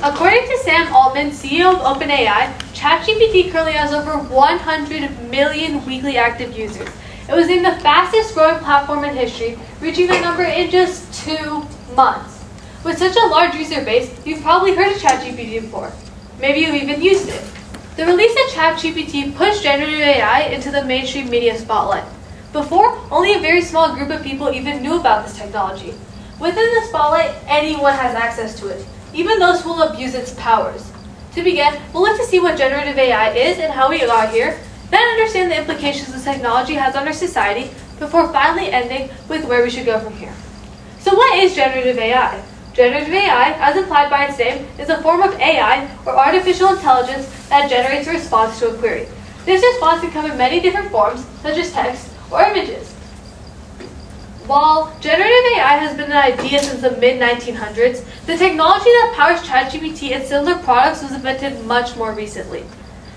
According to Sam Altman, CEO of OpenAI, ChatGPT currently has over 100 million weekly active users. It was named the fastest growing platform in history, reaching the number in just 2 months. With such a large user base, you've probably heard of ChatGPT before. Maybe you've even used it. The release of ChatGPT pushed generative AI into the mainstream media spotlight. Before, only a very small group of people even knew about this technology. Within the spotlight, anyone has access to it, even those who will abuse its powers. To begin, we'll look to see what generative AI is and how we got here, then understand the implications this technology has on our society, before finally ending with where we should go from here. So what is generative AI? Generative AI, as implied by its name, is a form of AI, or artificial intelligence, that generates a response to a query. This response can come in many different forms, such as text or images. While generative AI has been an idea since the mid-1900s, the technology that powers ChatGPT and similar products was invented much more recently.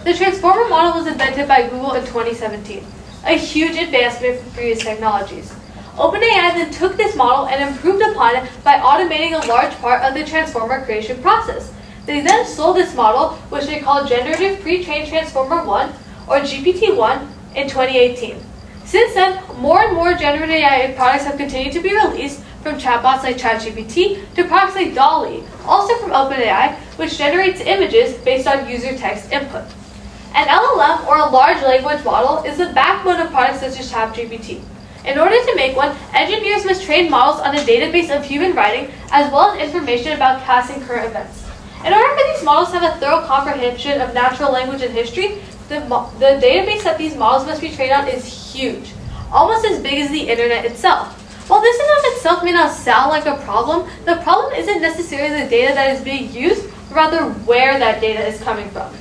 The transformer model was invented by Google in 2017, a huge advancement from previous technologies. OpenAI then took this model and improved upon it by automating a large part of the transformer creation process. They then sold this model, which they called Generative Pre-trained Transformer 1, or GPT-1, in 2018. Since then, more and more generative AI products have continued to be released, from chatbots like ChatGPT to products like DALL-E, also from OpenAI, which generates images based on user text input. An LLM, or a large language model, is the backbone of products such as ChatGPT. In order to make one, engineers must train models on a database of human writing, as well as information about past and current events. In order for these models to have a thorough comprehension of natural language and history, the database that these models must be trained on is huge, almost as big as the internet itself. While this in and of itself may not sound like a problem, the problem isn't necessarily the data that is being used, but rather where that data is coming from.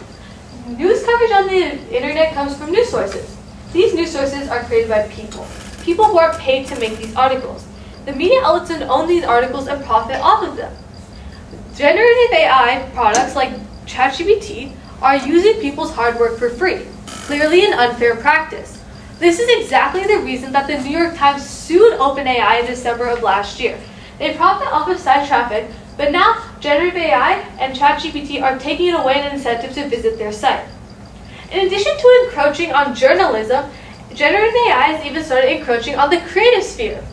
News coverage on the internet comes from news sources. These news sources are created by people who are paid to make these articles. The media outlets then own these articles and profit off of them. Generative AI products like ChatGPT are using people's hard work for free, clearly an unfair practice. This is exactly the reason that the New York Times sued OpenAI in December of last year. They profit off of site traffic, but now generative AI and ChatGPT are taking it away an incentive to visit their site. In addition to encroaching on journalism, generative AI has even started encroaching on the creative sphere.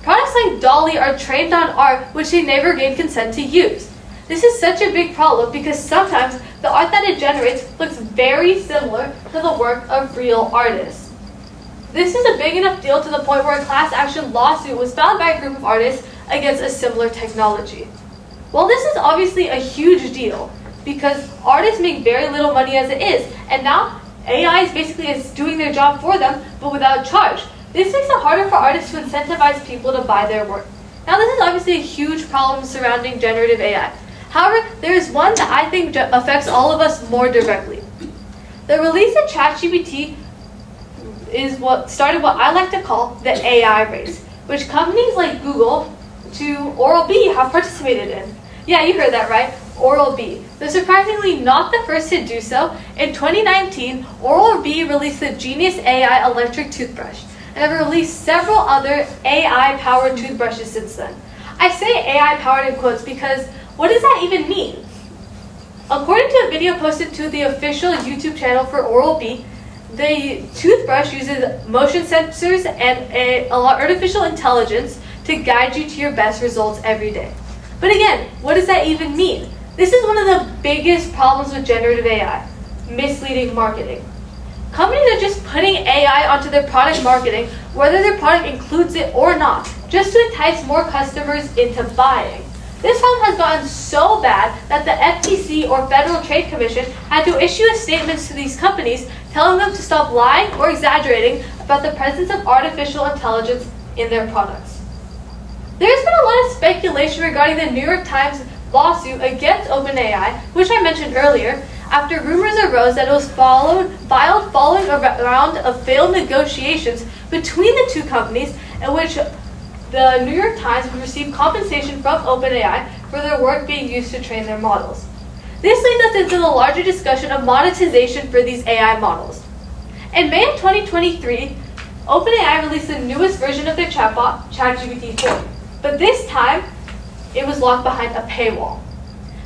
Products like DALL-E are trained on art which they never gained consent to use. This is such a big problem because sometimes the art that it generates looks very similar to the work of real artists. This is a big enough deal to the point where a class action lawsuit was filed by a group of artists against a similar technology. While this is obviously a huge deal because artists make very little money as it is, and now AI is basically doing their job for them, but without charge. This makes it harder for artists to incentivize people to buy their work. Now, this is obviously a huge problem surrounding generative AI. However, there is one that I think affects all of us more directly. The release of ChatGPT is what started what I like to call the AI race, which companies like Google to Oral-B have participated in. Yeah, you heard that right. Oral-B. They're surprisingly not the first to do so. In 2019, Oral-B released the Genius AI electric toothbrush, and have released several other AI-powered toothbrushes since then. I say AI-powered in quotes because what does that even mean? According to a video posted to the official YouTube channel for Oral-B, the toothbrush uses motion sensors and artificial intelligence to guide you to your best results every day. But again, what does that even mean? This is one of the biggest problems with generative AI, misleading marketing. Companies are just putting AI onto their product marketing, whether their product includes it or not, just to entice more customers into buying. This problem has gotten so bad that the FTC, or Federal Trade Commission, had to issue a statement to these companies telling them to stop lying or exaggerating about the presence of artificial intelligence in their products. There's been a lot of speculation regarding the New York Times lawsuit against OpenAI, which I mentioned earlier, after rumors arose that it was filed following a round of failed negotiations between the two companies in which the New York Times would receive compensation from OpenAI for their work being used to train their models. This leads us into the larger discussion of monetization for these AI models. In May of 2023, OpenAI released the newest version of their chatbot, ChatGPT 4, but this time it was locked behind a paywall.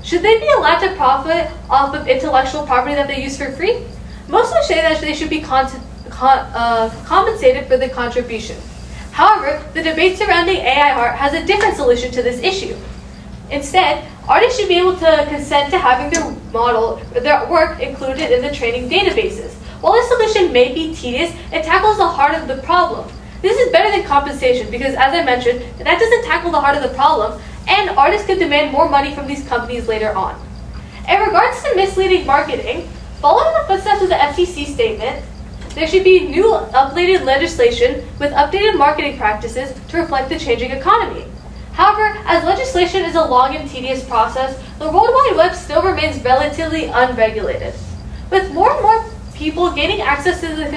Should they be allowed to profit off of intellectual property that they use for free? Most would say that they should be compensated for the contribution. However, the debate surrounding AI art has a different solution to this issue. Instead, artists should be able to consent to having their work included in the training databases. While this solution may be tedious, it tackles the heart of the problem. This is better than compensation because, as I mentioned, that doesn't tackle the heart of the problem, and artists could demand more money from these companies later on. In regards to misleading marketing, following the footsteps of the FTC statement, there should be new updated legislation with updated marketing practices to reflect the changing economy. However, as legislation is a long and tedious process, the World Wide Web still remains relatively unregulated. With more and more people gaining access to the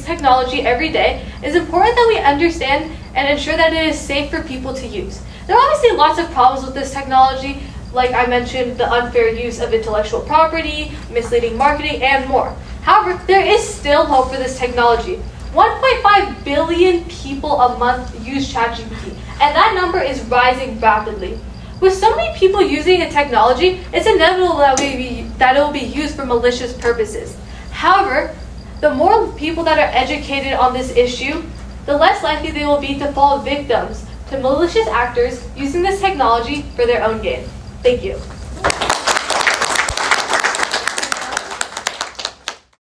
technology every day, it is important that we understand and ensure that it is safe for people to use. There are obviously lots of problems with this technology, like I mentioned, the unfair use of intellectual property, misleading marketing, and more. However, there is still hope for this technology. 1.5 billion people a month use ChatGPT, and that number is rising rapidly. With so many people using the technology, it's inevitable that it will be used for malicious purposes. However, the more people that are educated on this issue, the less likely they will be to fall victims to malicious actors using this technology for their own gain. Thank you.